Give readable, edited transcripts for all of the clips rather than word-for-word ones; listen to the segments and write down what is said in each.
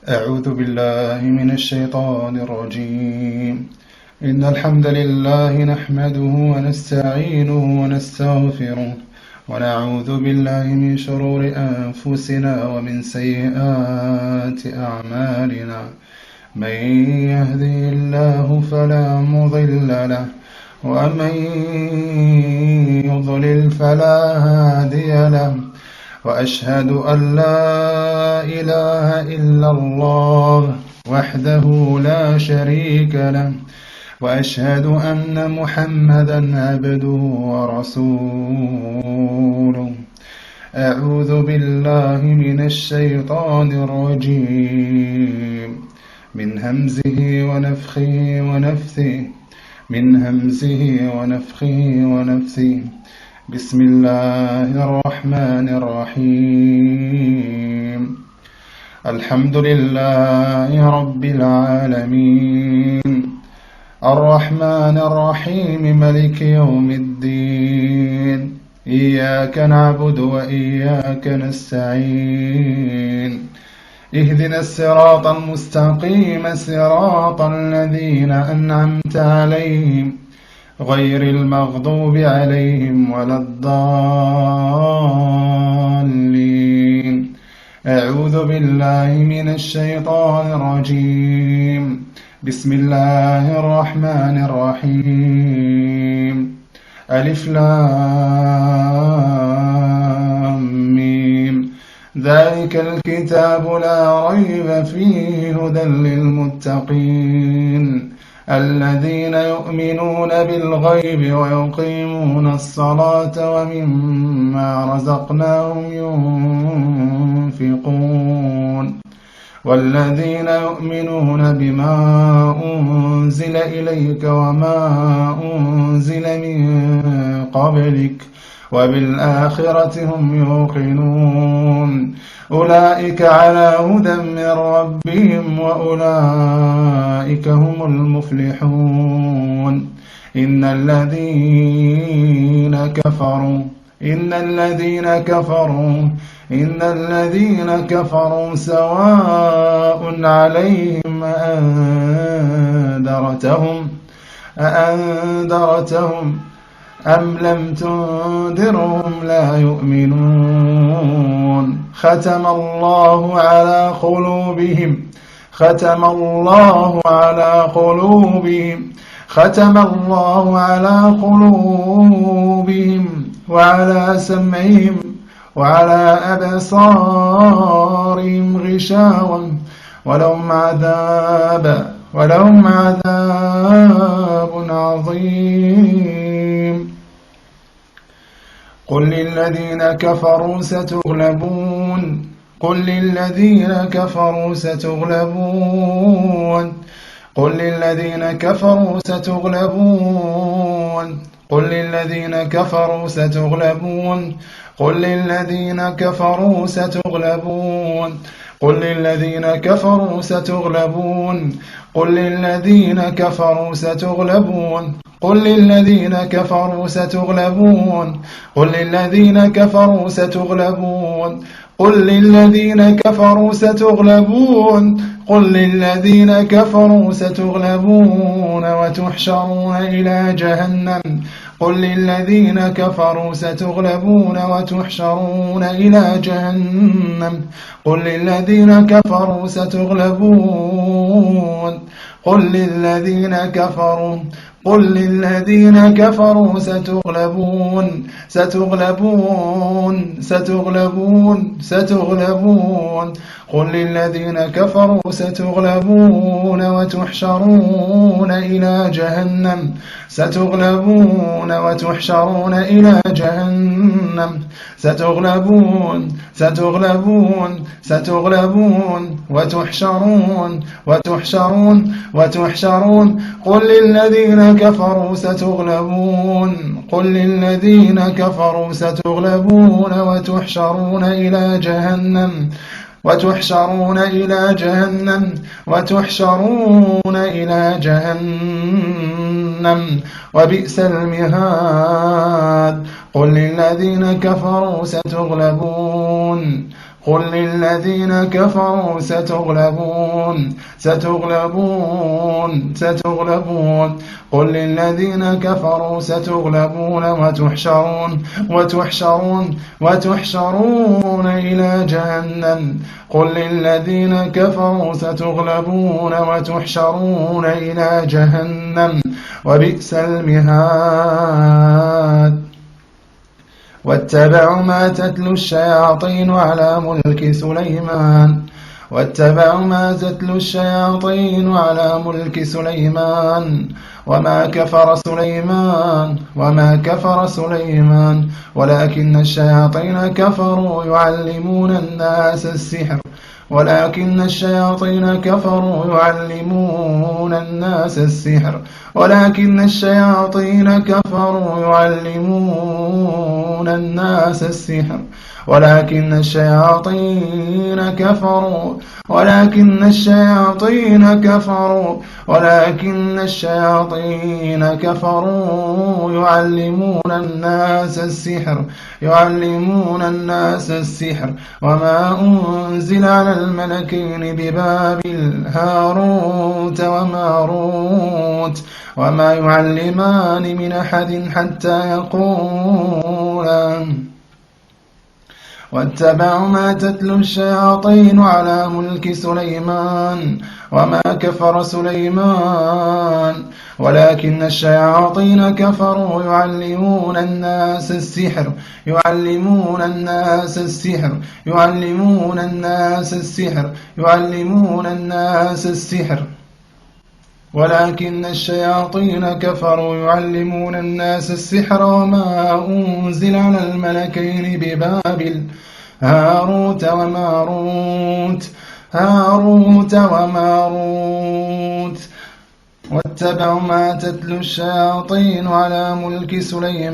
أعوذ بالله من الشيطان الرجيم. إن الحمد لله نحمده ونستعينه ونستغفره ونعوذ بالله من شرور أنفسنا ومن سيئات أعمالنا. من يهده الله فلا مضل له ومن يضلل فلا هادي له. وأشهد أن لا إله إلا الله وحده لا شريك له وأشهد أن محمدا عبده ورسوله. أعوذ بالله من الشيطان الرجيم من همزه ونفخه. بسم الله الرحمن الرحيم. الحمد لله رب العالمين الرحمن الرحيم ملك يوم الدين. إياك نعبد وإياك نستعين. اهدنا الصراط المستقيم صراط الذين أنعمت عليهم غير المغضوب عليهم ولا الضالين. أعوذ بالله من الشيطان الرجيم. بسم الله الرحمن الرحيم. ألف لام ميم. ذلك الكتاب لا ريب فيه هدى للمتقين الذين يؤمنون بالغيب ويقيمون الصلاة ومما رزقناهم ينفقون والذين يؤمنون بما أنزل إليك وما أنزل من قبلك وبالآخرة هم يوقنون. أولئك على هدى من ربهم وأولئك هم المفلحون. إن الذين كفروا سواء عليهم أأنذرتهم أم لم تنذرهم لا يؤمنون. ختم الله على قلوبهم وعلى سمعهم وعلى أبصارهم غشاوة ولهم عذاب عظيم. قل للذين كفروا ستغلبون. قل للذين كفروا ستغلبون. قل للذين كفروا ستغلبون. قل للذين كفروا ستغلبون. قل للذين كفروا ستغلبون. قل للذين كفروا ستغلبون. قل للذين كفروا ستغلبون. قل للذين كفروا ستغلبون. قل للذين كفروا ستغلبون. قل للذين كفروا ستغلبون. قل للذين كفروا ستغلبون وتحشرون إلى جهنم. قل للذين كفروا ستغلبون وتحشرون إلى جهنم. قل للذين كفروا ستغلبون. قل للذين كفروا ستغلبون. قل للذين كفروا ستغلبون وتحشرون إلى جهنم. ستغلبون وتحشرون إلى جهنم. ستغلبون وتحشرون. قل للذين كفروا ستغلبون. قل للذين كفروا ستغلبون وتحشرون إلى جهنم. وبئس المهاد. قل للذين كفروا ستغلبون. قل للذين كفروا ستغلبون قل للذين كفروا ستغلبون وتحشرون إلى جهنم قل للذين كفروا ستغلبون وتحشرون إلى جهنم وبئس المهاد واتبعوا ما تتلو الشياطين على ملك سليمان وما كفر سليمان ولكن الشياطين كفروا يعلمون الناس السحر ولكن الشياطين كفروا يعلمون الناس السحر ولكن الشياطين كفروا يعلمون الناس السحر وما أنزل على الملكين ببابل هاروت وماروت وما يعلمان من أحد حتى يقولا واتبعوا ما تتلو الشياطين على ملك سليمان وما كفر سليمان ولكن الشياطين كفروا يعلمون الناس السحر ولكن الشياطين كفروا يعلمون الناس السحر وما أنزل على الملكين ببابل هاروت وماروت واتبعوا ما تتلو الشياطين على ملك سليمان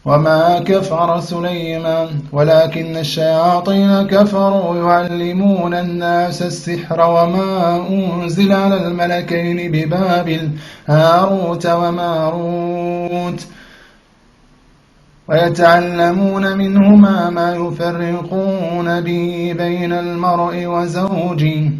وما كفر سليمان ولكن الشياطين كفروا يعلمون الناس السحر وما أنزل على الملكين ببابل هاروت وماروت ويتعلمون منهما ما يفرقون به بين المرء وزوجه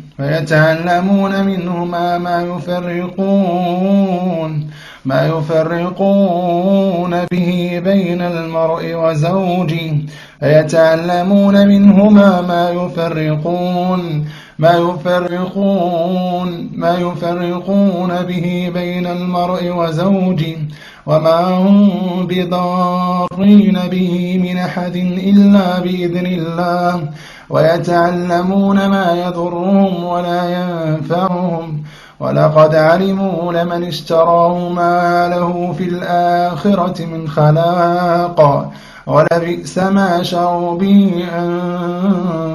ما يفرقون به بين المرء وزوجه ويتعلمون منهما ما يفرقون به بين المرء وزوجه وما هم بضارين به من أحد إلا بإذن الله ويتعلمون ما يضرهم ولا ينفعهم ولقد علموا لمن اشتراه ما له في الآخرة من خلاق ولبئس ما شروا به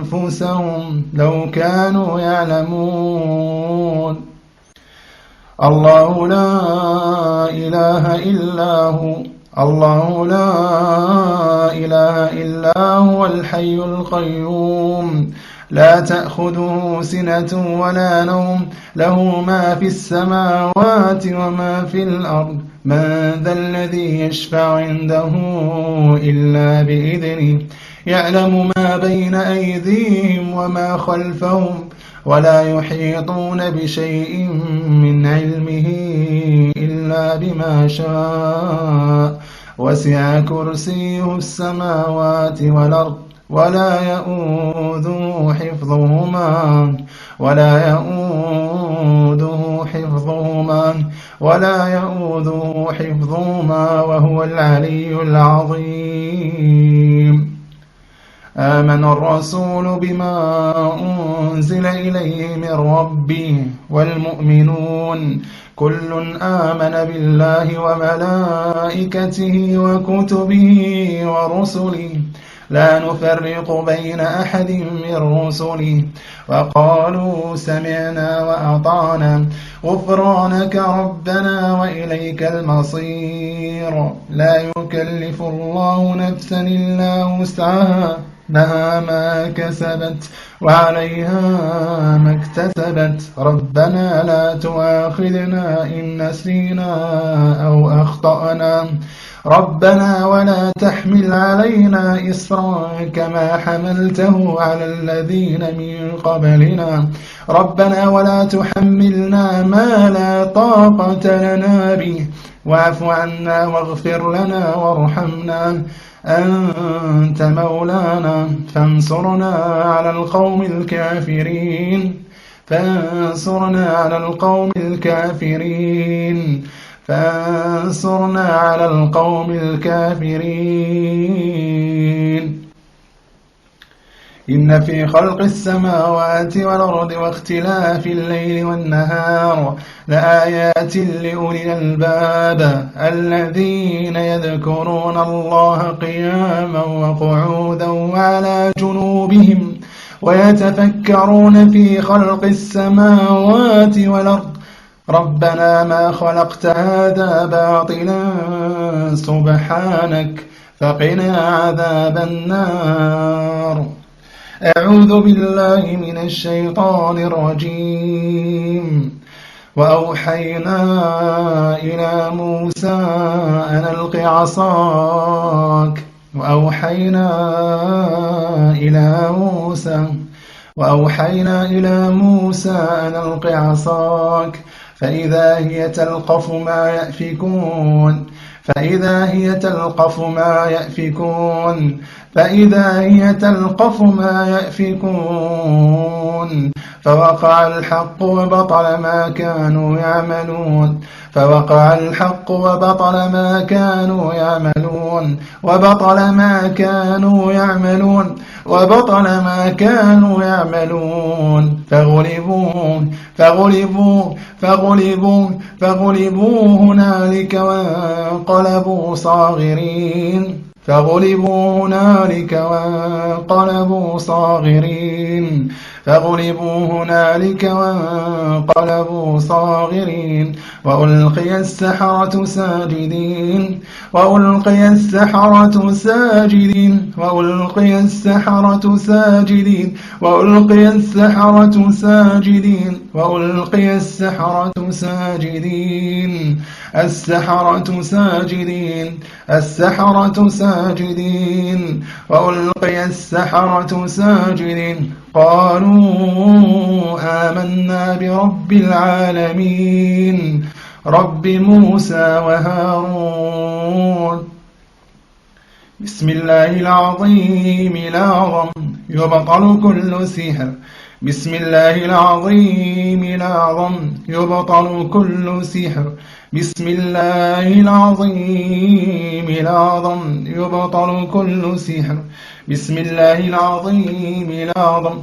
أنفسهم لو كانوا يعلمون الله لا إله إلا هو الحي القيوم لا تأخذه سنة ولا نوم له ما في السماوات وما في الأرض من ذا الذي يشفع عنده إلا بإذنه يعلم ما بين أيديهم وما خلفهم ولا يحيطون بشيء من علمه إلا بما شاء وسع كرسيه السماوات والأرض ولا يؤوده حفظهما وهو العلي العظيم آمن الرسول بما أنزل إليه من ربه والمؤمنون كل آمن بالله وملائكته وكتبه ورسله لا نفرق بين أحد من رسله وقالوا سمعنا وأطعنا غفرانك ربنا وإليك المصير لا يكلف الله نفسا إلا وسعها لها ما كسبت وعليها ما اكتسبت ربنا لا تؤاخذنا إن نسينا أو أخطأنا ربنا ولا تحمل علينا إصرا كما حملته على الذين من قبلنا ربنا ولا تحملنا ما لا طاقة لنا به واعف عنا واغفر لنا وارحمنا أنت مولانا فانصرنا على القوم الكافرين فانصرنا على القوم الكافرين فانصرنا على القوم الكافرين إن في خلق السماوات والأرض واختلاف الليل والنهار لآيات لأولي الألباب الذين يذكرون الله قياما وقعودا وعلى جنوبهم ويتفكرون في خلق السماوات والأرض ربنا ما خلقت هذا باطلا سبحانك فقنا عذاب النار أعوذ بالله من الشيطان الرجيم وأوحينا إلى موسى أن ألق عصاك وأوحينا إلى موسى أن ألق عصاك فإذا هي تلقف ما يأفكون فوقع الحق وبطل ما كانوا يعملون فغلبوا هنالك وانقلبوا صاغرين وألقي السحرة ساجدين قالوا آمنا برب العالمين رب موسى وهارون بسم الله العظيم الأعظم يبطل كل سحر بسم الله العظيم الأعظم يبطل كل سحر بسم الله العظيم الأعظم يبطل كل سحر بسم الله العظيم الأعظم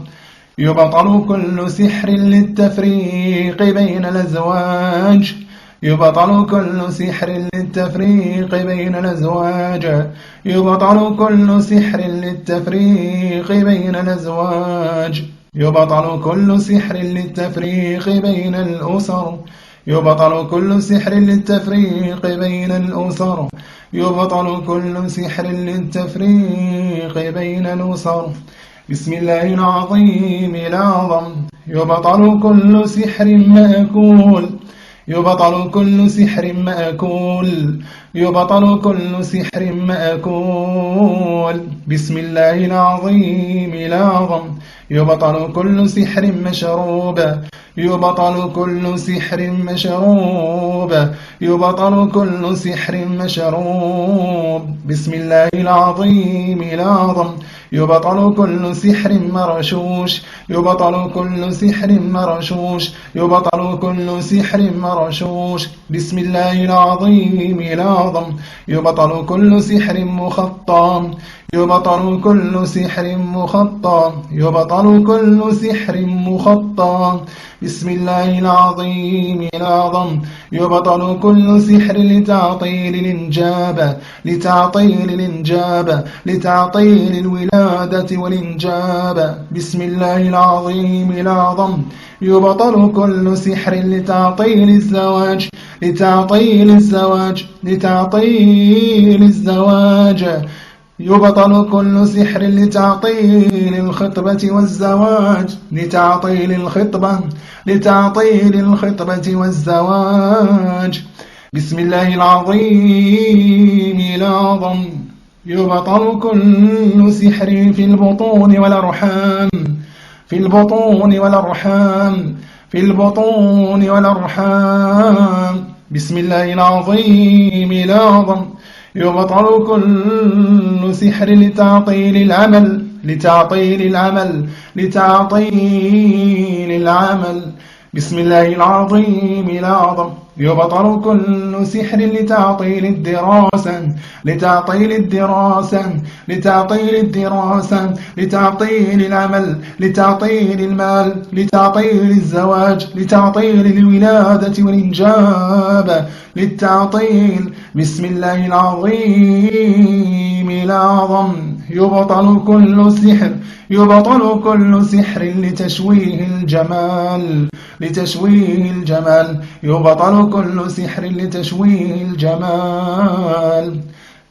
يبطل كل سحر للتفريق بين الأزواج يبطل كل سحر للتفريق بين الأزواج يبطل كل سحر للتفريق بين الأزواج يبطل كل سحر للتفريق بين الأسر يبطل كل سحر للتفريق بين الأسر يبطل كل سحر للتفريق بين الأسر بسم الله العظيم الأعظم يبطل كل سحر مأكول يبطل كل سحر مأكول يبطل كل سحر مأكول بسم الله العظيم الأعظم يبطل كل سحر مشروب يبطل كل سحر مشروب يبطل كل سحر مشروب بسم الله العظيم الأعظم يبطل كل سحر مرشوش يبطل كل سحر مرشوش يبطل كل سحر مرشوش بسم الله العظيم الأعظم يبطل كل سحر مخطى يبطل كل سحر مخطى يبطل كل سحر مخطى بسم الله العظيم الأعظم يبطل كل سحر لتعطيل الإنجاب لتعطيل الولادة والإنجاب بسم الله العظيم الأعظم يبطل كل سحر لتعطيل الزواج يبطل كل سحر لتعطيل الخطبة والزواج لتعطيل الخطبة والزواج. بسم الله العظيم الأعظم. يبطل كل سحر في البطون والأرحام بسم الله العظيم الأعظم. يبطل كل سحر لتعطيل العمل. بسم الله العظيم الأعظم. يبطل كل سحر لتعطيل الدراسة لتعطيل العمل، لتعطيل المال، لتعطيل الزواج، لتعطيل الولادة والإنجاب، للتعطيل. بسم الله العظيم الأعظم. يبطل كل سحر لتشويه الجمال. يبطل كل سحر لتشويه الجمال.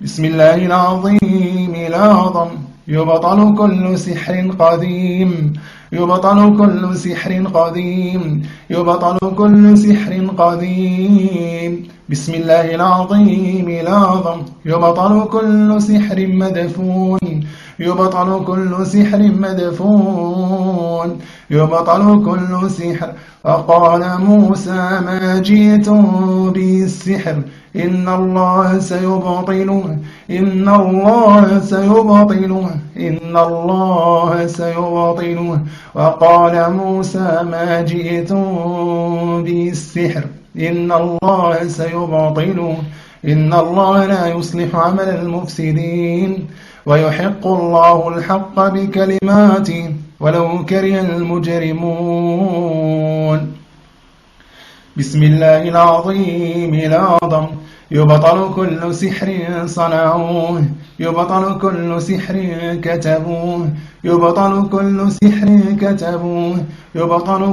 بسم الله العظيم الأعظم. يبطل كل سحر قديم. بسم الله العظيم الأعظم. يبطل كل سحر مدفون. وقال موسى ما جئتم به السحر إن الله سيبطله. وقال موسى ما جئتم به السحر إن الله سيبطله. إن الله لا يصلح عمل المفسدين ويحق الله الحق بكلماته ولو كره المجرمون. بسم الله العظيم الأعظم. يبطل كل سحر صنعوه. يبطل كل سحر كتبوه. يبطل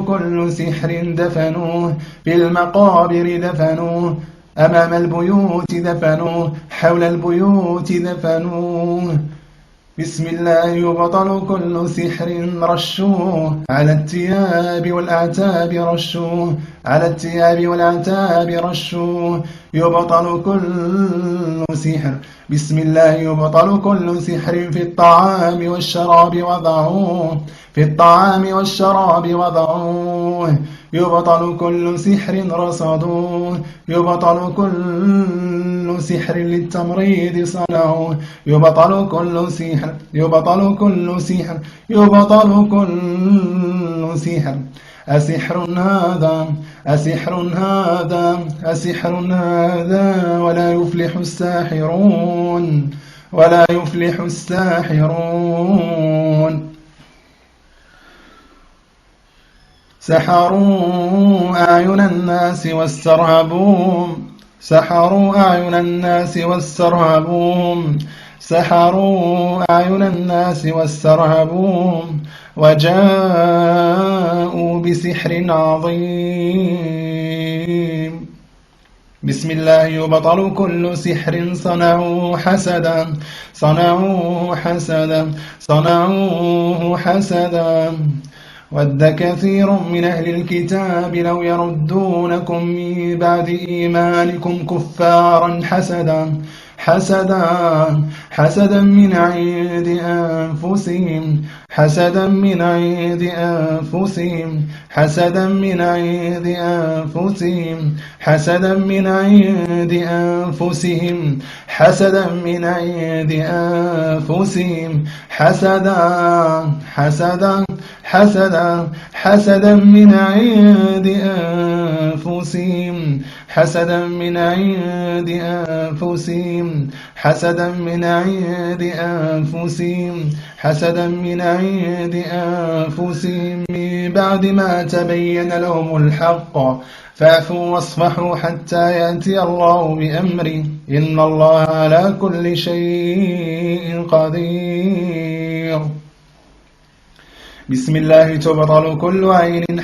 كل سحر دفنوه. في المقابر دفنوه. أمام البيوت دفنوه. حول البيوت دفنوه. بسم الله. يبطل كل سحر رشوه على الثياب والأعتاب رشوه. يبطل كل سحر. بسم الله. يبطل كل سحر في الطعام والشراب وضعوه. يبطل كل سحر رصدوه. يبطل كل سحر للتمريض صنعوه. يبطل كل سحر. أسحر هذا ولا يفلح الساحرون. سحروا أعين الناس واسترهبوهم وجاءوا بسحر عظيم. بسم الله. يبطل كل سحر صنعوه حسدا. ود كثير من أهل الكتاب لو يردونكم من بعد إيمانكم كفارا حسدا من عند أنفسهم من بعد ما تبين لهم الحق فاعفوا واصفحوا حتى يأتي الله بأمره إن الله على كل شيء قدير. بسم الله. تبطل كل عين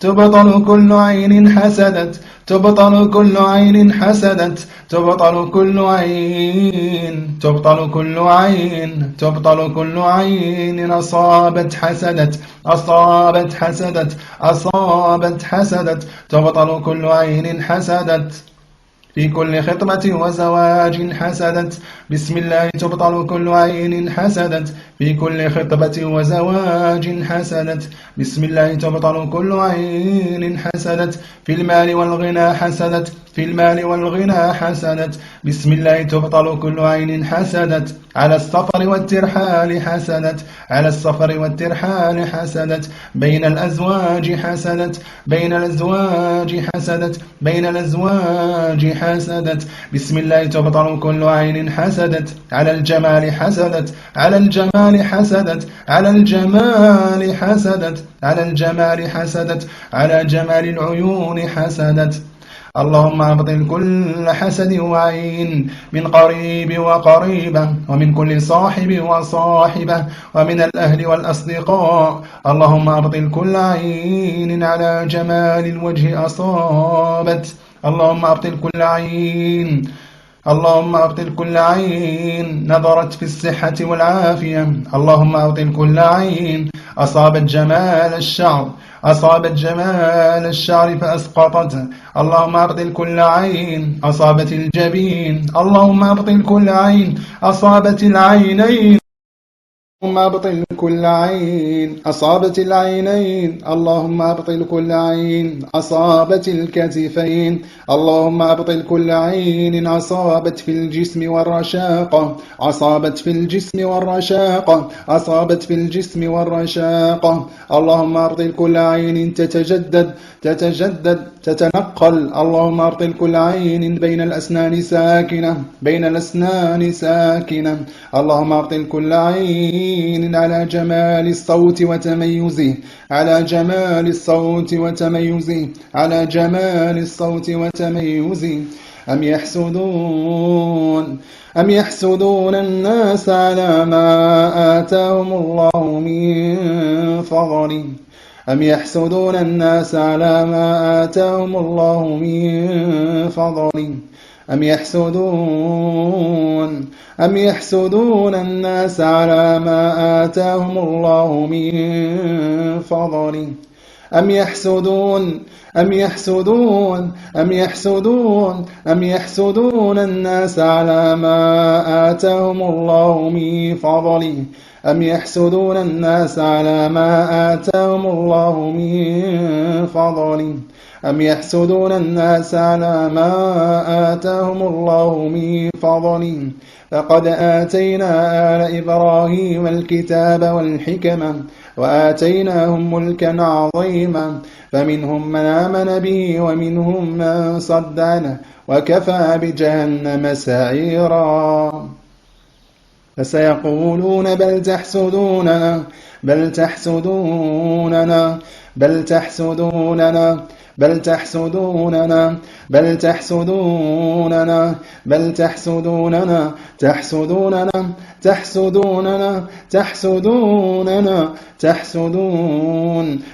تبطل كل عين حسدت تبطل كل عين حسدت تبطل كل عين تبطل كل عين تبطل كل عين أصابت حسدت أصابت حسدت أصابت حسدت تبطل كل عين حسدت في كل خطبة وزواج حسدت بسم الله تبطل كل عين حسدت في كل خطبة وزواج حسدت بسم الله تبطل كل عين حسدت في المال والغنى حسدت في المال والغنى حسدت بسم الله تبطل كل عين حسدت على السفر والترحال حسدت على السفر والترحال حسدت بين الأزواج حسدت بين الأزواج حسدت بين الأزواج حسدت بسم الله تبطل كل عين حسدت على الجمال حسدت على الجمال حسدت على الجمال حسدت على الجمال حسدت على جمال العيون حسدت اللهم أبطل كل حسد وعين من قريب وقريبة ومن كل صاحب وصاحبة ومن الأهل والأصدقاء اللهم أبطل كل عين على جمال الوجه أصابت اللهم أبطل كل عين اللهم أبطل كل عين نظرت في الصحة والعافية اللهم أبطل كل عين أصابت جمال الشعر أصابت جمال الشعر فأسقطته اللهم أبطل كل عين أصابت الجبين اللهم أبطل كل عين أصابت العينين اللهم أبطل كل عين أصابت العينين اللهم أبطل كل عين أصابت الكتفين اللهم أبطل كل عين أصابت في الجسم والرشاقة أصابت في الجسم والرشاقة أصابت في الجسم والرشاقة اللهم أبطل كل عين تتجدد تتنقل اللهم أبطل كل عين بين الأسنان ساكنة بين الأسنان ساكنة اللهم أبطل كل عين على جمال الصوت وتميزه على جمال الصوت وتميزه على جمال الصوت وتميزه أم يحسدون الناس على ما آتاهم الله من فضله أم يحسدون الناس على ما آتاهم الله من فضله أم يحسدون الناس على ما آتاهم الله من فضله أم يحسدون الناس على ما آتاهم الله من فضله أم يحسدون الناس على ما آتاهم الله من فضله أم يحسدون الناس على ما آتاهم الله من فضله فقد آتينا آل إبراهيم الكتاب والحكمة وآتيناهم ملكا عظيما فمنهم من آمن به ومنهم من صد عنه وكفى بجهنم سعيرا فسيقولون بل تحسدوننا بل تحسدوننا بل تحسدوننا بل تحسدوننا بل تحسدوننا بل تحسدوننا تحسدوننا تحسدوننا تحسدوننا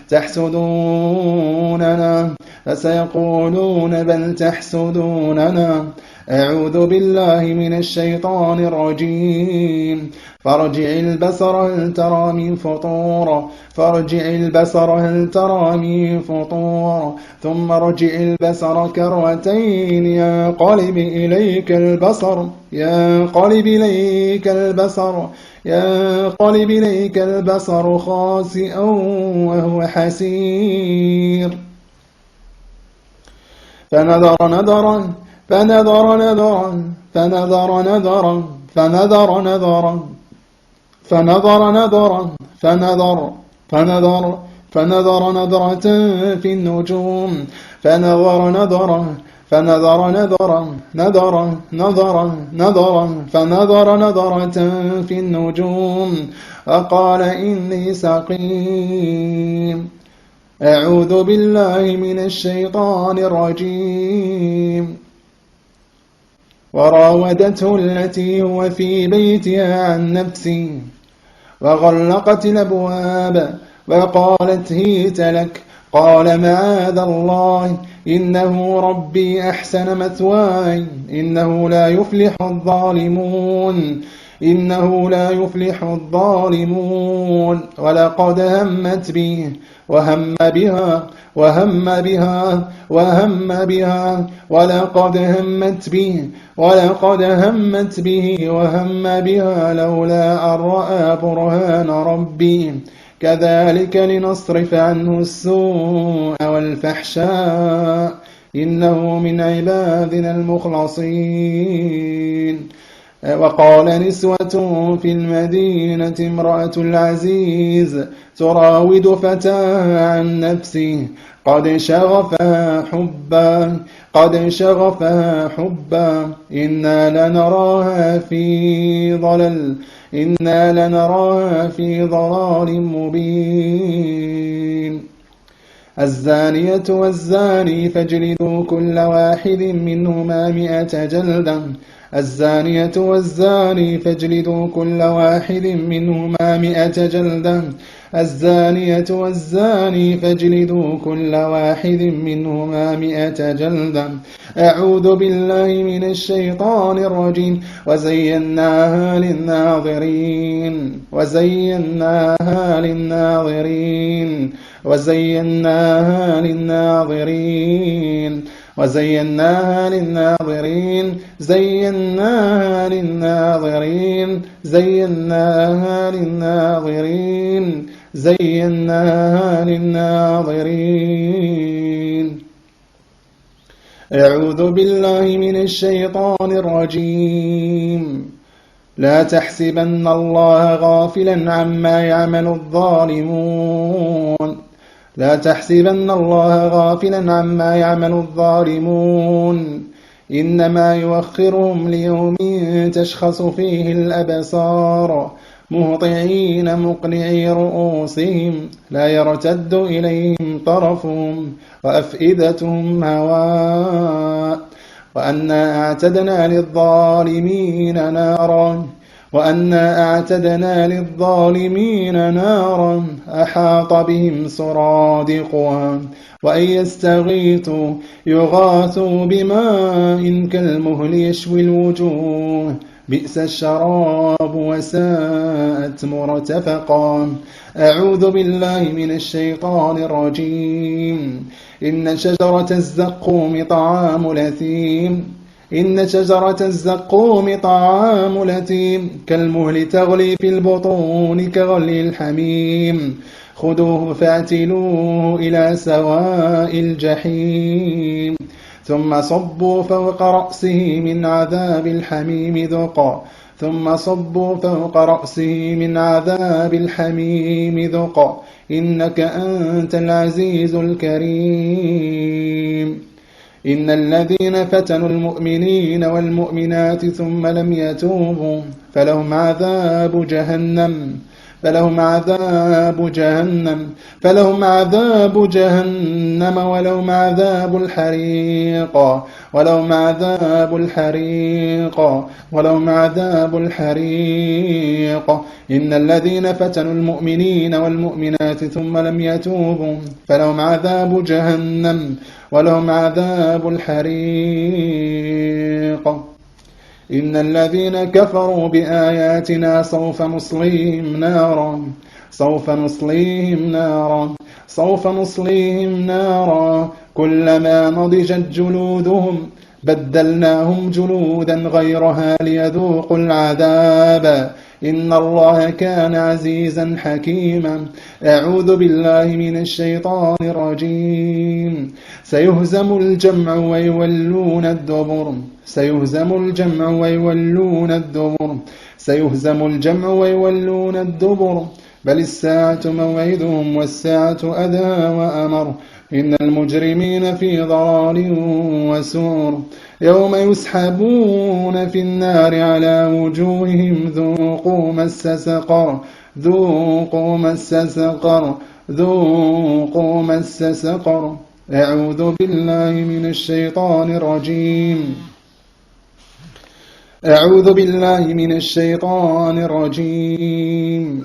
تحسدوننا فسيقولون بل تحسدوننا أعوذ بالله من الشيطان الرجيم فارجع البصر هل ترى من فطور فارجع البصر هل ترى من فطور ثم رجع البصر كرتين ينقلب إليك البصر خاسئا وهو حسير فنظر نظرا فنظر نظرا فنظر نظرا فنظر نظرا فنظر نظرا فنظر فنظر فنظر نظرة في النجوم فنظر نظرا فنظر نظرا نظرا نظرا نظرا فنظر نظرة في النجوم وقال إني سقيم أعوذ بالله من الشيطان الرجيم وراودته التي هو في بيتها عن نفسه وغلقت الأبواب وقالت هيت لك قال معاذ الله إنه ربي أحسن مثواي إنه لا يفلح الظالمون ولقد همت به وهم بها ولقد همت به وهم بها لولا أن رأى برهان ربي كذلك لنصرف عنه السوء والفحشاء إنه من عبادنا المخلصين. وقال نسوة في المدينة امرأة العزيز تراود فتاها عن نفسه قد شغفها حبا إنا لنراها في ضلال مبين. الزانية والزاني فاجلدوا كل واحد منهما 100 جلدة الزانية والزاني فاجلدوا كل واحد منهما 100 جلدة. أعوذ بالله من الشيطان الرجيم. وزيناها للناظرين زيناها للناظرين. أعوذ بالله من الشيطان الرجيم. لا تحسبن الله غافلا عما يعمل الظالمون إنما يؤخرهم ليوم تشخص فيه الأبصار مهطعين مقنعي رؤوسهم لا يرتد إليهم طرفهم وأفئدتهم هواء وأنا أعتدنا للظالمين نارا أحاط بهم سرادقها وإن يستغيثوا يغاثوا بماء كالمهل يشوي الوجوه بئس الشراب وساءت مرتفقا. أعوذ بالله من الشيطان الرجيم. إن شجرة الزقوم طعام الأثيم كالمهل تغلي في البطون كغلي الحميم خذوه فاعتلوه إلى سواء الجحيم ثم صبوا فوق رأسه من عذاب الحميم ذق إنك أنت العزيز الكريم. إن الذين فتنوا المؤمنين والمؤمنات ثم لم يتوبوا فلهم عذاب جهنم ولهم عذاب الحريق. إن الذين فتنوا المؤمنين والمؤمنات ثم لم يتوبوا فلهم عذاب جهنم ولهم عذاب الحريق. إن الذين كفروا بآياتنا سوف نصليهم نارا كلما نضجت جلودهم بدلناهم جلودا غيرها ليذوقوا العذاب إن الله كان عزيزا حكيما. أعوذ بالله من الشيطان الرجيم. سيهزم الجمع ويولون الدبر بل الساعة موعدهم والساعة أدهى وأمر إن المجرمين في ضلال وسعر يوم يسحبون في النار على وجوههم ذوقوا مس سقر. أعوذ بالله من الشيطان الرجيم.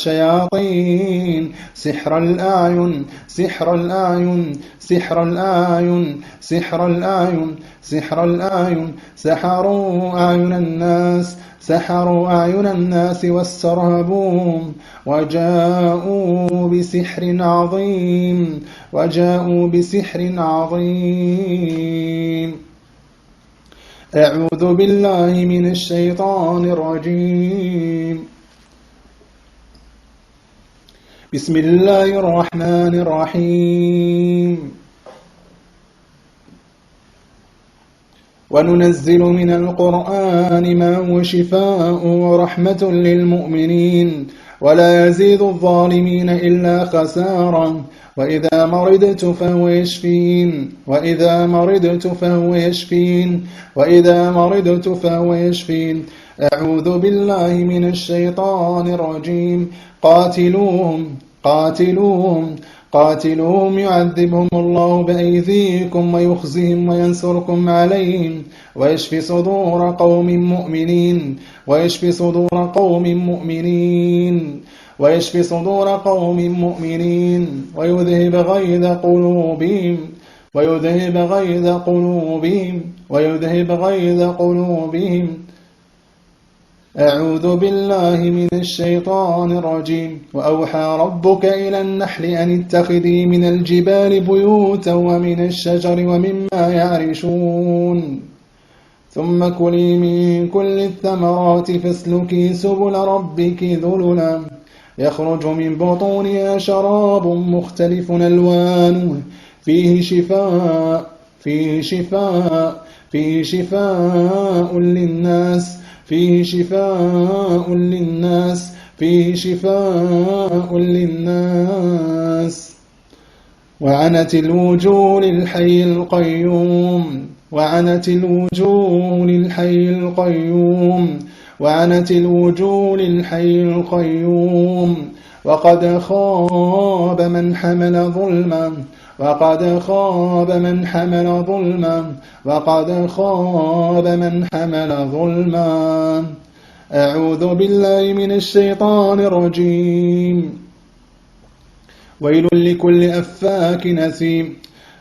الشياطين سحر الأعين سحر الأعين سحر الأعين سحر الأعين سحر الأعين سحروا أعين الناس سحروا أعين الناس واسترهبوهم وجاءوا بسحر عظيم وجاءوا بسحر عظيم. أعوذ بالله من الشيطان الرجيم. بسم الله الرحمن الرحيم. وننزل من القرآن ما هو شفاء ورحمة للمؤمنين ولا يزيد الظالمين إلا خسارا وإذا مرضت فهو يشفين وإذا مرضت فهو يشفين وإذا مرضت فهو يشفين. أعوذ بالله من الشيطان الرجيم. قاتلوهم قاتلوهم قاتلوهم يعذبهم الله بأيديكم ويخزهم وينصركم عليهم ويشفي صدور قوم مؤمنين ويشفي صدور قوم مؤمنين ويشفي صدور قوم مؤمنين ويذهب غيظ قلوبهم ويذهب غيظ قلوبهم ويذهب غيظ قلوبهم. أعوذ بالله من الشيطان الرجيم. وأوحى ربك إلى النحل أن اتخذي من الجبال بيوتا ومن الشجر ومما يعرشون ثم كلي من كل الثمرات فاسلكي سبل ربك ذللا يخرج من بطونها شراب مختلف ألوانه فيه شفاء فيه شفاء فيه شفاء للناس فيه شفاء للناس فيه شفاء للناس. وعنت الوجوه للحي القيوم وعنت الوجوه للحي القيوم وعنت الوجوه للحي القيوم. وقد خاب من حمل ظلما وقد خاب من حمل ظلما وقد خاب من حمل ظلما. أعوذ بالله من الشيطان الرجيم. ويل لكل أفاك أثيم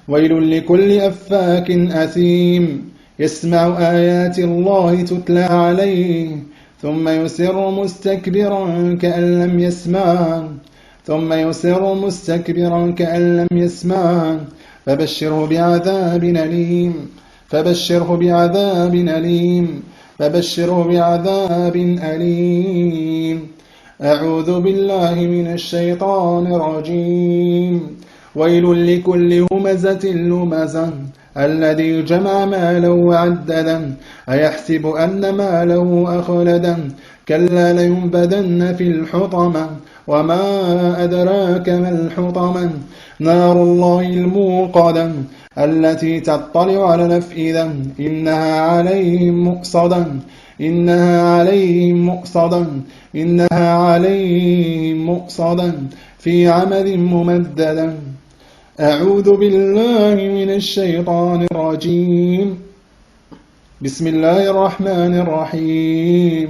ويل لكل أفاك أثيم يسمع آيات الله تتلى عليه ثم يسر مستكبرا كأن لم يسمع ثم يسر مستكبرا كأن لم يسمع. فبشره بعذاب أليم فبشره بعذاب أليم فبشره بعذاب أليم. أعوذ بالله من الشيطان الرجيم. ويل لكل همزة لمزة الذي جمع مالا وعددا أيحسب أن ماله أخلدا كلا لينبذن في الحطمة وما أدراك ما الحطمة نار الله الموقدة التي تطلع على الأفئدة إنها عليهم مؤصدة إنها عليهم مؤصدة إنها عليهم مؤصدة في عمد ممددة. أعوذ بالله من الشيطان الرجيم. بسم الله الرحمن الرحيم.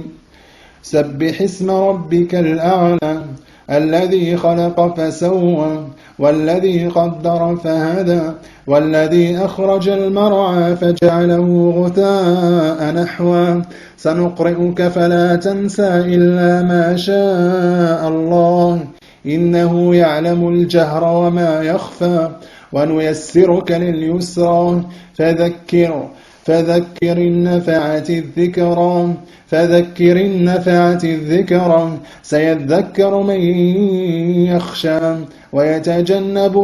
سبح اسم ربك الأعلى الذي خلق فسوى والذي قدر فهدى والذي أخرج المرعى فجعله غثاء نحوا سنقرئك فلا تنسى إلا ما شاء الله إنه يعلم الجهر وما يخفى ونيسرك لليسرى فذكر النفعة الذكرى فذكر النفعة الذكرى سيذكر من يخشى ويتجنب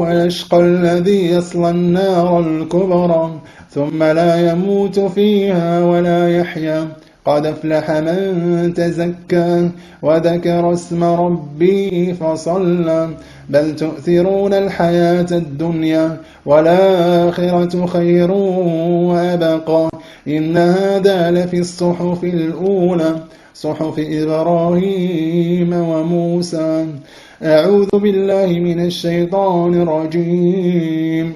الأشقى الذي يصلى النار الكبرى ثم لا يموت فيها ولا يحيا قد أفلح من تزكى وذكر اسم ربه فصلى بل تؤثرون الحياة الدنيا والآخرة خير وأبقى إن هذا لفي الصحف الأولى صحف إبراهيم وموسى. أعوذ بالله من الشيطان الرجيم.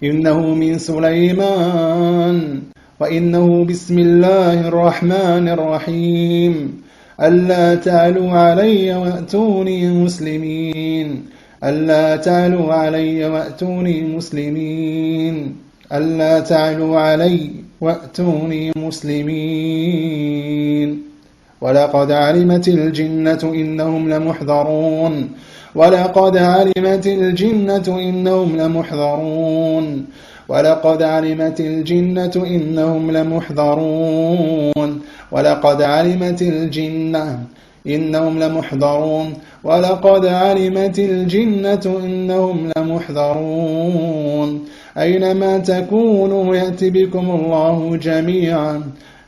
إنه من سليمان وإنه بسم الله الرحمن الرحيم ألا تعلوا علي وأتوني مسلمين ألا تعلوا علي وأتوني مسلمين ألا تعلوا علي وأتوني مسلمين ولقد علمت الجنة إنهم لمحضرون ولقد علمت الجنة إنهم لمحضرون ولقد علمت الجنة إنهم لمحضرون ولقد علمت الجنة إنهم لمحضرون ولقد علمت الجنة إنهم لمحضرون أينما تكونوا يأتي بكم الله جميعا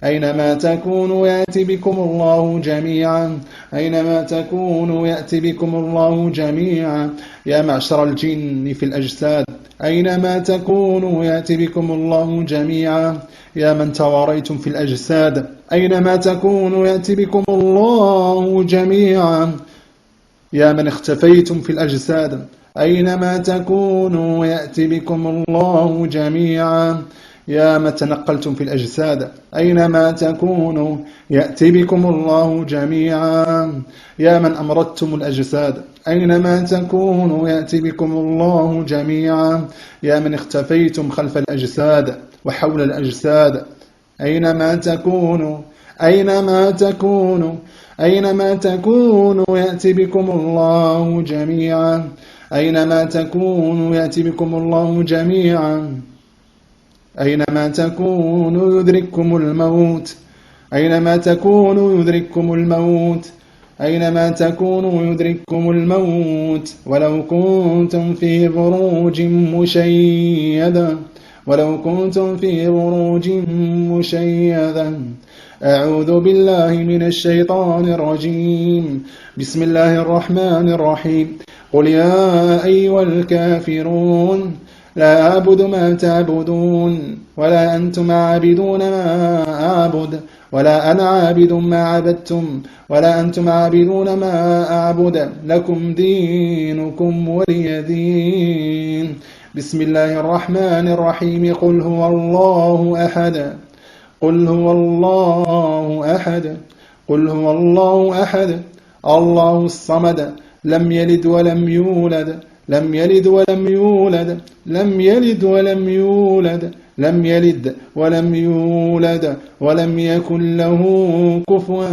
أينما تكونوا يأتي بكم الله جميعا أينما تكونوا يأتي بكم الله جميعا يا معشر الجن في الأجساد أينما تكونوا يأتي بكم الله جميعا يا من تواريتم في الأجساد أينما تكونوا يأتي بكم الله جميعا يا من اختفيتم في الأجساد أينما تكونوا يأتي بكم الله جميعا يا من تنقلتم في الأجساد أينما تكونوا يأتي بكم الله جميعا يا من أمرضتم الأجساد أينما تكونوا يأتي بكم الله جميعا يا من اختفيتم خلف الأجساد وحول الأجساد أينما تكونوا أينما تكونوا أينما تكونوا يأتي بكم الله جميعا أينما تكونوا يأتي بكم الله جميعا أينما تكونوا يدرككم الموت أينما تكونوا يدرككم الموت أينما تكونوا يدرككم الموت ولو كنتم في بروج مشيدة ولو كنتم في بروج مشيدة أعوذ بالله من الشيطان الرجيم بسم الله الرحمن الرحيم قل يا أيها الكافرون لا أعبد ما تعبدون ولا أنتم عابدون ما أعبد ولا أنا عابد ما عبدتم ولا أنتم عابدون ما أعبد لكم دينكم ولي دين بسم الله الرحمن الرحيم قل هو الله أحد قل هو الله أحد قل هو الله أحد الله الصمد لم يلد ولم يولد لم يلد ولم يولد لم يلد ولم يولد لم يلد ولم يولد ولم يكن له كفوا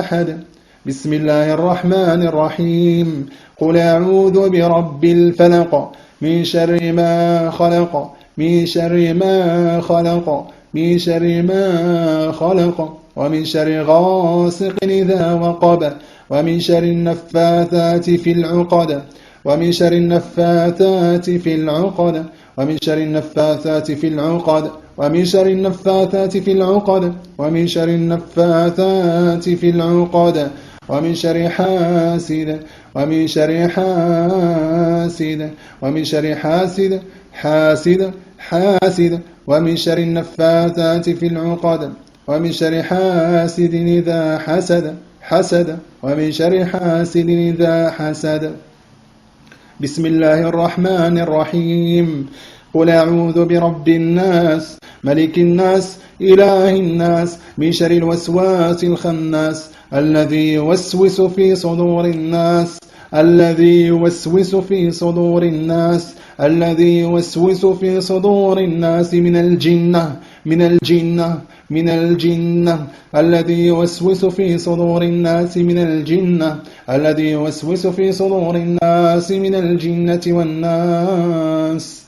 أحد بسم الله الرحمن الرحيم قل أعوذ برب الفلق من شر ما خلق من شر ما خلق من شر ما خلق ومن شر غاسق إذا وقب ومن شر النفاثات في العقد ومن شر النفاثات في العقد ومن شر النفاثات في العقد ومن شر النفاثات في العقد ومن شر النفاثات في العقد ومن شر حاسد ومن شر حاسد ومن شر حاسد حاسد حاسد ومن شر النفاثات في العقد ومن شر حاسد إذا حسد حسد ومن شر حاسد إذا حسد بسم الله الرحمن الرحيم قل أعوذ برب الناس ملك الناس إله الناس من شر الوسواس الخناس الذي يوسوس في صدور الناس الذي يوسوس في صدور الناس الذي يوسوس في صدور الناس من الجنة من الجنة من الجنة الذي يوسوس في صدور الناس من الجنة الذي يوسوس في صدور الناس من الجنة والناس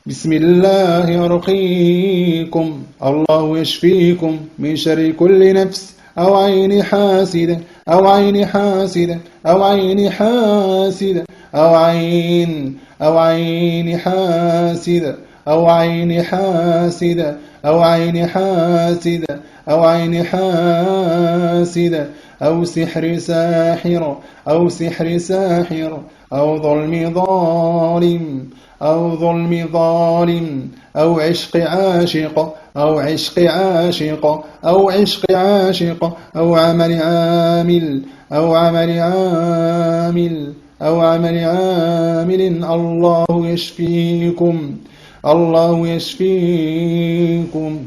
بسم الله يرقيكم الله يشفيكم من شر كل نفس أو عين حاسد أو عين حاسد أو عين حاسد أو عين حاسد أو عين حاسد أو عين حاسد أو عين حاسد أو سحر ساحر أو سحر ساحر أو ظلم ظالم أو ظلم ظالم أو عشق عاشق أو عشق عاشق أو عشق عاشق أو عمل عامل أو عمل عامل أو عمل عامل الله يشفيكم الله يشفيكم.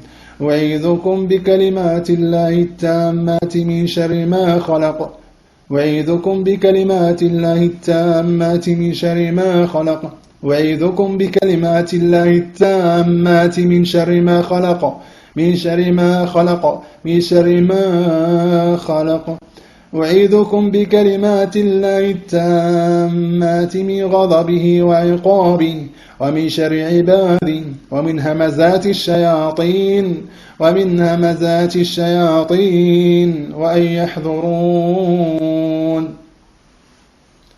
أعيذكم بكلمات الله التامات من شر ما خلق. أعيذكم بكلمات الله التامات من شر ما خلق. أعيذكم بكلمات الله التامات من شر ما خلق. من شر ما خلق. من شر ما خلق. أعيذكم بكلمات الله التامات من غضبه وعقابه ومن شر عباده ومن همزات الشياطين وأن يحضرون.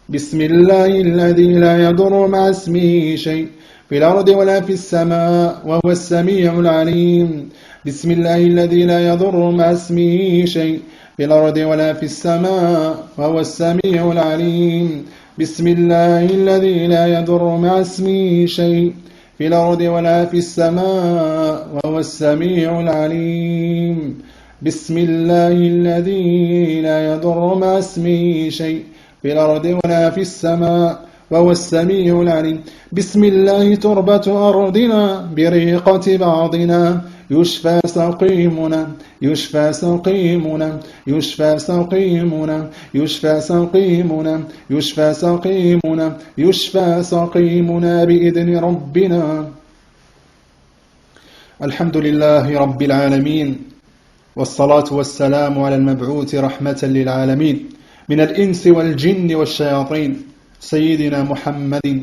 بسم الله الذي لا يضر مع اسمه شيء في الأرض ولا في السماء وهو السميع العليم. بسم الله الذي لا يضر مع اسمه شيء في الأرض ولا في السماء وهو السميع العليم. بسم الله الذي لا يضر مع اسمه شيء في الأرض ولا في السماء وهو السميع العليم. بسم الله الذي لا يضر مع اسمه شيء في الأرض ولا في السماء وهو السميع العليم. بسم الله تربة أرضنا بريقة بعضنا يشفى سقيمنا يشفى سقيمنا يشفى سقيمنا يشفى سقيمنا يشفى سقيمنا يشفى سقيمنا بإذن ربنا. الحمد لله رب العالمين، والصلاة والسلام على المبعوث رحمة للعالمين من الإنس والجن والشياطين سيدنا محمد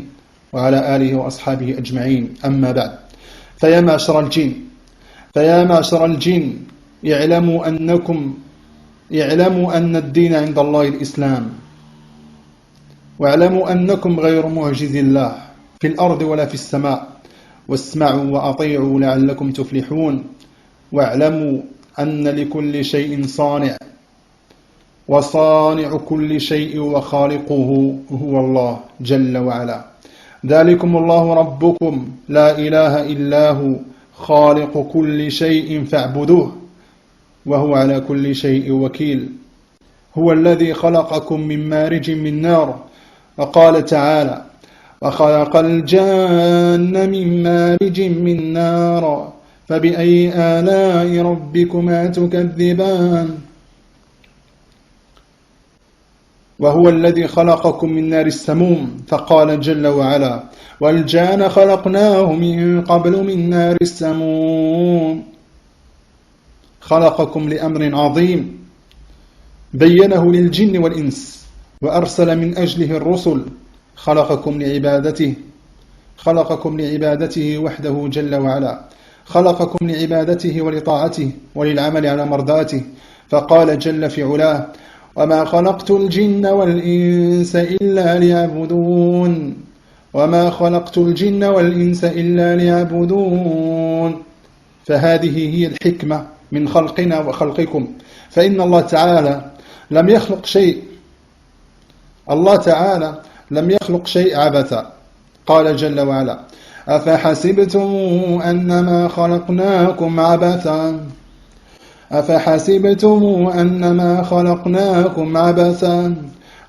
وعلى آله وأصحابه أجمعين. أما بعد، فيا معشر الجن اعلموا أن الدين عند الله الإسلام، واعلموا أنكم غير معجز الله في الأرض ولا في السماء، واسمعوا وأطيعوا لعلكم تفلحون. واعلموا أن لكل شيء صانع، وصانع كل شيء وخالقه هو الله جل وعلا. ذلكم الله ربكم لا إله إلا هو خالق كل شيء فاعبدوه وهو على كل شيء وكيل. هو الذي خلقكم من مارج من نار، وقال تعالى: وخلق الجان من مارج من نار فبأي آلاء ربكما تكذبان. وهو الذي خلقكم من نار السموم، فقال جل وعلا: والجان خلقناه من قبل من نار السموم. خلقكم لأمر عظيم بينه للجن والإنس، وأرسل من أجله الرسل. خلقكم لعبادته وحده جل وعلا، خلقكم لعبادته ولطاعته وللعمل على مرضاته. فقال جل في علاه: وما خلقت الجن والإنس إلا ليعبدون. وما خلقت الجن والإنس إلا ليعبدون. فهذه هي الحكمة من خلقنا وخلقكم، فإن الله تعالى لم يخلق شيء عبثا. قال جل وعلا: أفحسبتم أنما خلقناكم عبثا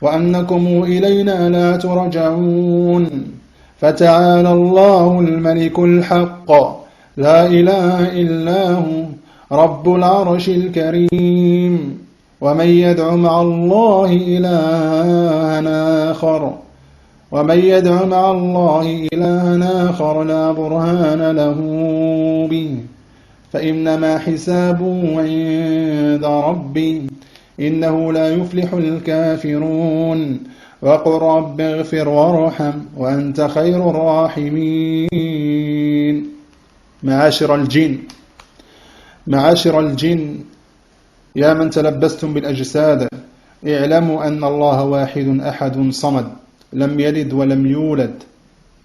وأنكم إلينا لا ترجعون. فتعالى الله الملك الحق لا إله إلا هو رب العرش الكريم. ومن يدع مع الله إلها آخر لا برهان له به فإنما حسابه عند ربي إنه لا يفلح الكافرون. وقل رب اغفر وارحم وأنت خير الراحمين. معاشر الجن يا من تلبستم بالأجساد، اعلموا أن الله واحد أحد صمد، لم يلد ولم يولد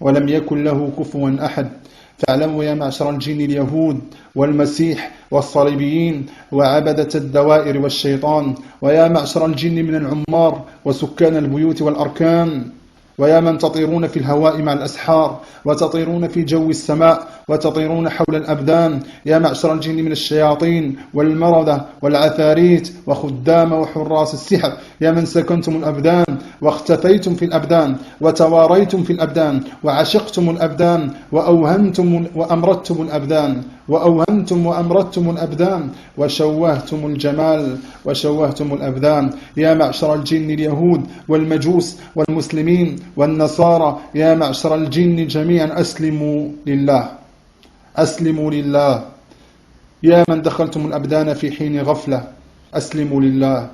ولم يكن له كفوا أحد. فاعلموا يا معشر الجن اليهود والمسيح والصليبيين وعبدة الدوائر والشيطان، ويا معشر الجن من العمار وسكان البيوت والأركان، ويا من تطيرون في الهواء مع الأسحار وتطيرون في جو السماء وتطيرون حول الأبدان، يا معشر الجن من الشياطين والمردة والعفاريت وخدام وحراس السحر، يا من سكنتم الأبدان واختفيتم في الأبدان وتواريتم في الأبدان وعشقتم الأبدان وأوهمتم وأمرتم الأبدان وأمرتم الأبدان وشوهتم الجمال وشوهتم الأبدان، يا معشر الجن اليهود والمجوس والمسلمين والنصارى، يا معشر الجن جميعا أسلموا لله، أسلموا لله، يا من دخلتم الأبدان في حين غفلة أسلموا لله،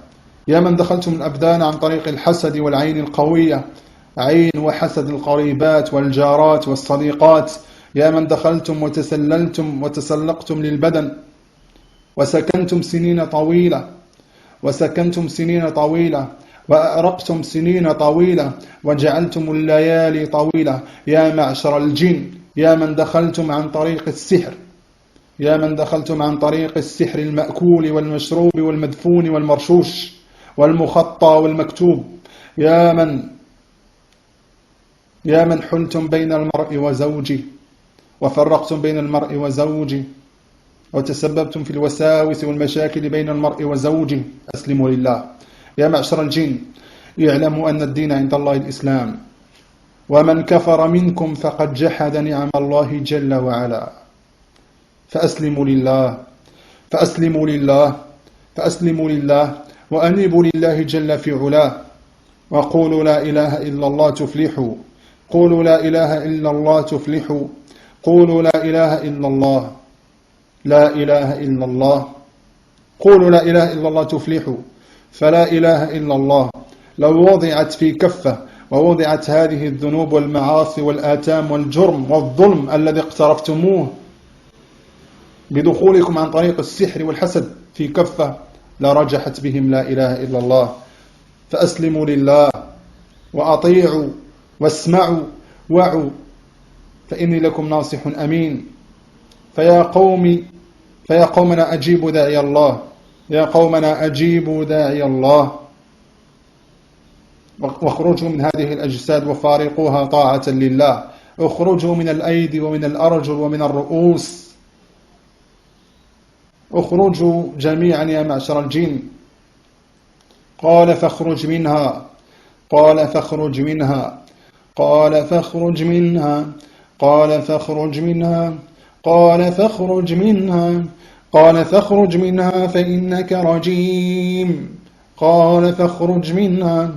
يا من دخلتم الأبدان عن طريق الحسد والعين القوية، عين وحسد القريبات والجارات والصديقات، يا من دخلتم وتسللتم وتسلقتم للبدن وسكنتم سنين طويلة وأرقتم سنين طويلة وجعلتم الليالي طويلة، يا معشر الجن، يا من دخلتم عن طريق السحر، يا من دخلتم عن طريق السحر المأكول والمشروب والمدفون والمرشوش والمخطى والمكتوب، يا من حلتم بين المرء وزوجه وفرقتم بين المرء وزوجه وتسببتم في الوساوس والمشاكل بين المرء وزوجه، أسلموا لله، يا معشر الجن اعلموا أن الدين عند الله الإسلام، ومن كفر منكم فقد جحد نعم الله جل وعلا، فأسلموا لله، فأسلموا لله، فأسلموا لله، وأنيبوا لله جل في علاه، وقولوا لا إله إلا الله تفلحوا، قولوا لا إله إلا الله تفلحوا، قولوا لا إله إلا الله، لا إله إلا الله، قولوا لا إله إلا الله تفلحوا، فلا إله إلا الله لو وضعت في كفة ووضعت هذه الذنوب والمعاصي والآثام والجرم والظلم الذي اقترفتموه بدخولكم عن طريق السحر والحسد في كفة لرجحت بهم لا إله إلا الله، فأسلموا لله وأطيعوا واسمعوا وعوا، فإني لكم ناصح أمين، فيا قومنا أجيبوا داعي الله، يا قومنا أجيبوا داعي الله، واخرجوا من هذه الأجساد وفارقوها طاعة لله، اخرجوا من الأيدي ومن الأرجل ومن الرؤوس، اخرجوا جميعا يا معشر الجن، قال فاخرج منها، قال فاخرج منها، قال فاخرج منها، قال فاخرج منها، قال فاخرج منها، قال فاخرج منها فإنك رجيم، قال فاخرج منها،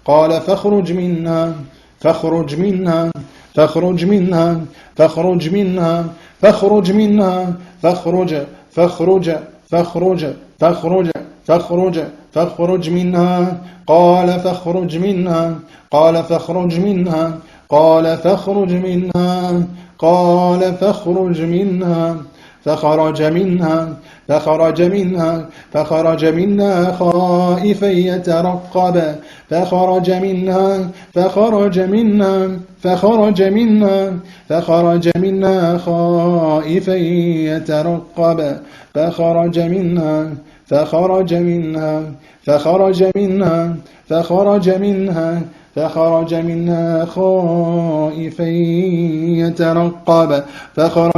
قال فاخرج منها، فاخرج منها، فاخرج منها، فاخرج منها، فاخرج منها، فاخرج فاخرج فاخرج فاخرج فاخرج فاخرج منها، قال فاخرج منها، قال فاخرج منها، قال فاخرج منها، قال فاخرج منها، فخرج منها، فخرج منها، فخرج منها خائفا يترقب، فخرج منها، فخرج منها، فخرج منها، فخرج منها خائفا يترقب، فخرج منها، فخرج منها، فخرج منها، فخرج منها، فخرج منها خائفا يترقب، فخرج